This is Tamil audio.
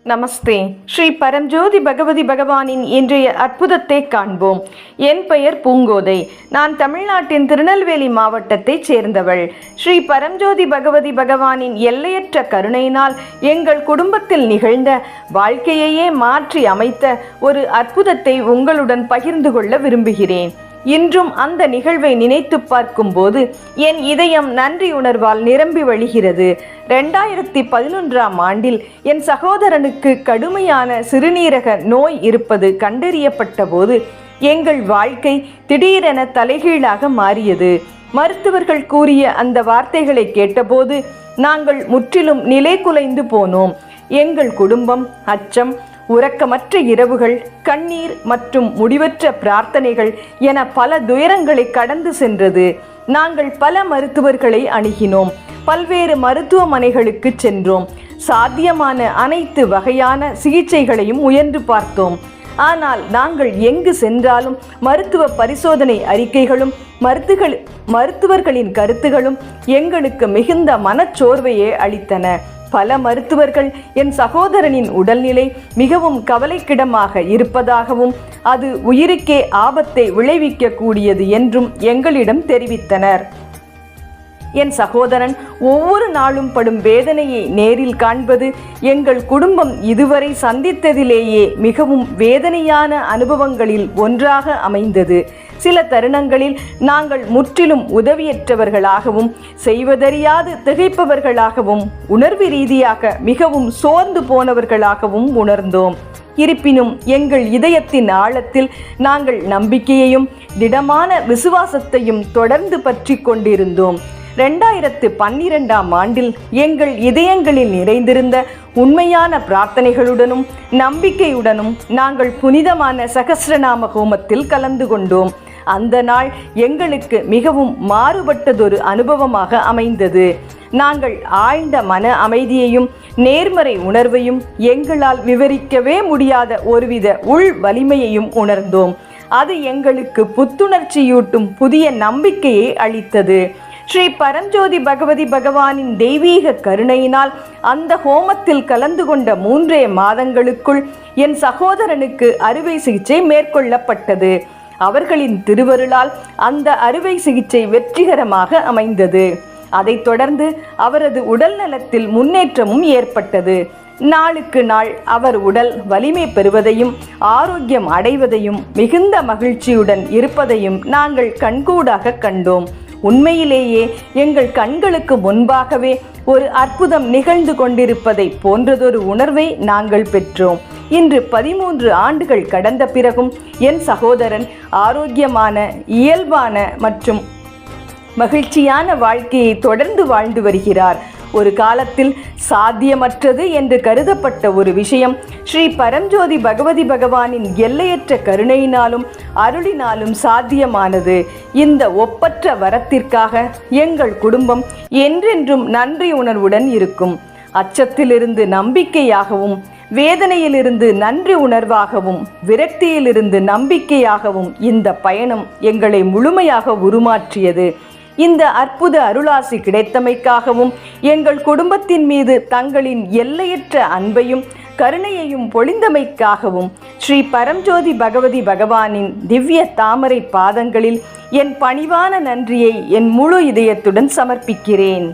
நமஸ்தே. ஸ்ரீ பரம்ஜோதி பகவதி பகவானின் இன்றைய அற்புதத்தை காண்போம். என் பெயர் பூங்கோதை. நான் தமிழ்நாட்டின் திருநெல்வேலி மாவட்டத்தைச் சேர்ந்தவள். ஸ்ரீ பரம்ஜோதி பகவதி பகவானின் எல்லையற்ற கருணையினால் எங்கள் குடும்பத்தில் நிகழ்ந்த வாழ்க்கையையே மாற்றி அமைத்த ஒரு அற்புதத்தை உங்களுடன் பகிர்ந்து கொள்ள விரும்புகிறேன். இன்றும் அந்த நிகழ்வை நினைத்து பார்க்கும் போது என் இதயம் நன்றி உணர்வால் நிரம்பி வழிகிறது. 2011ஆம் ஆண்டில் என் சகோதரனுக்கு கடுமையான சிறுநீரக நோய் இருப்பது கண்டறியப்பட்ட போது எங்கள் வாழ்க்கை திடீரென தலைகீழாக மாறியது. மருத்துவர்கள் கூறிய அந்த வார்த்தைகளை கேட்டபோது நாங்கள் முற்றிலும் நிலை குலைந்து போனோம். எங்கள் குடும்பம் அச்சம், உறக்கமற்ற இரவுகள், கண்ணீர் மற்றும் முடிவற்ற பிரார்த்தனைகள் என பல துயரங்களை கடந்து சென்றது. நாங்கள் பல மருத்துவர்களை அணுகினோம். பல்வேறு மருத்துவமனைகளுக்கு சென்றோம். சாத்தியமான அனைத்து வகையான சிகிச்சைகளையும் முயன்று பார்த்தோம். ஆனால் நாங்கள் எங்கு சென்றாலும் மருத்துவ பரிசோதனை அறிக்கைகளும் மருத்துவர்களின் கருத்துகளும் எங்களுக்கு மிகுந்த மனச்சோர்வையே அளித்தன. பல மருத்துவர்கள் என் சகோதரனின் உடல்நிலை மிகவும் கவலைக்கிடமாக இருப்பதாகவும் அது உயிருக்கே ஆபத்தை விளைவிக்க கூடியது என்றும் எங்களிடம் தெரிவித்தனர். என் சகோதரன் ஒவ்வொரு நாளும் படும் வேதனையை நேரில் காண்பது எங்கள் குடும்பம் இதுவரை சந்தித்ததிலேயே மிகவும் வேதனையான அனுபவங்களில் ஒன்றாக அமைந்தது. சில தருணங்களில் நாங்கள் முற்றிலும் உதவியற்றவர்களாகவும் செய்வதறியாது திகைப்பவர்களாகவும் உணர்வு ரீதியாக மிகவும் சோர்ந்து போனவர்களாகவும் உணர்ந்தோம். இருப்பினும் எங்கள் இதயத்தின் ஆழத்தில் நாங்கள் நம்பிக்கையையும் திடமான விசுவாசத்தையும் தொடர்ந்து பற்றி கொண்டிருந்தோம். 2012ஆம் ஆண்டில் எங்கள் இதயங்களில் நிறைந்திருந்த உண்மையான பிரார்த்தனைகளுடனும் நம்பிக்கையுடனும் நாங்கள் புனிதமான சகஸ்ரநாம ஹோமத்தில் கலந்து கொண்டோம். அந்த நாள் எங்களுக்கு மிகவும் மாறுபட்டதொரு அனுபவமாக அமைந்தது. நாங்கள் ஆழ்ந்த மன அமைதியையும் நேர்மறை உணர்வையும் எங்களால் விவரிக்கவே முடியாத ஒருவித உள் வலிமையையும் உணர்ந்தோம். அது எங்களுக்கு புத்துணர்ச்சியூட்டும் புதிய நம்பிக்கையை அளித்தது. ஸ்ரீ பரம்ஜோதி பகவதி பகவானின் தெய்வீக கருணையினால் அந்த ஹோமத்தில் கலந்து கொண்ட 3 மாதங்களுக்குள் என் சகோதரனுக்கு அறுவை சிகிச்சை மேற்கொள்ளப்பட்டது. அவர்களின் திருவருளால் அந்த அறுவை சிகிச்சை வெற்றிகரமாக அமைந்தது. அதைத் தொடர்ந்து அவரது உடல் நலத்தில் முன்னேற்றமும் ஏற்பட்டது. நாளுக்கு நாள் அவர் உடல் வலிமை பெறுவதையும் ஆரோக்கியம் அடைவதையும் மிகுந்த மகிழ்ச்சியுடன் இருப்பதையும் நாங்கள் கண்கூடாக கண்டோம். உண்மையிலேயே எங்கள் கண்களுக்கு முன்பாகவே ஒரு அற்புதம் நிகழ்ந்து கொண்டிருப்பதை போன்றதொரு உணர்வை நாங்கள் பெற்றோம். இன்று 13 ஆண்டுகள் கடந்த பிறகும் என் சகோதரன் ஆரோக்கியமான, இயல்பான மற்றும் மகிழ்ச்சியான வாழ்க்கையை தொடர்ந்து வாழ்ந்து வருகிறார். ஒரு காலத்தில் சாத்தியமற்றது என்று கருதப்பட்ட ஒரு விஷயம் ஸ்ரீ பரம்ஜோதி பகவதி பகவானின் எல்லையற்ற கருணையினாலும் அருளினாலும் சாத்தியமானது. இந்த ஒப்பற்ற வரத்திற்காக எங்கள் குடும்பம் என்றென்றும் நன்றி உணர்வுடன் இருக்கும். அச்சத்திலிருந்து நம்பிக்கையாகவும், வேதனையிலிருந்து நன்றி உணர்வாகவும், விரக்தியிலிருந்து நம்பிக்கையாகவும் இந்த பயணம் எங்களை முழுமையாக உருமாற்றியது. இந்த அற்புத அருளாசி கிடைத்தமைக்காகவும் எங்கள் குடும்பத்தின் மீது தங்களின் எல்லையற்ற அன்பையும் கருணையையும் பொழிந்தமைக்காகவும் ஸ்ரீ பரம்ஜோதி பகவதி பகவானின் திவ்ய தாமரை பாதங்களில் என் பணிவான நன்றியை என் முழு இதயத்துடன் சமர்ப்பிக்கிறேன்.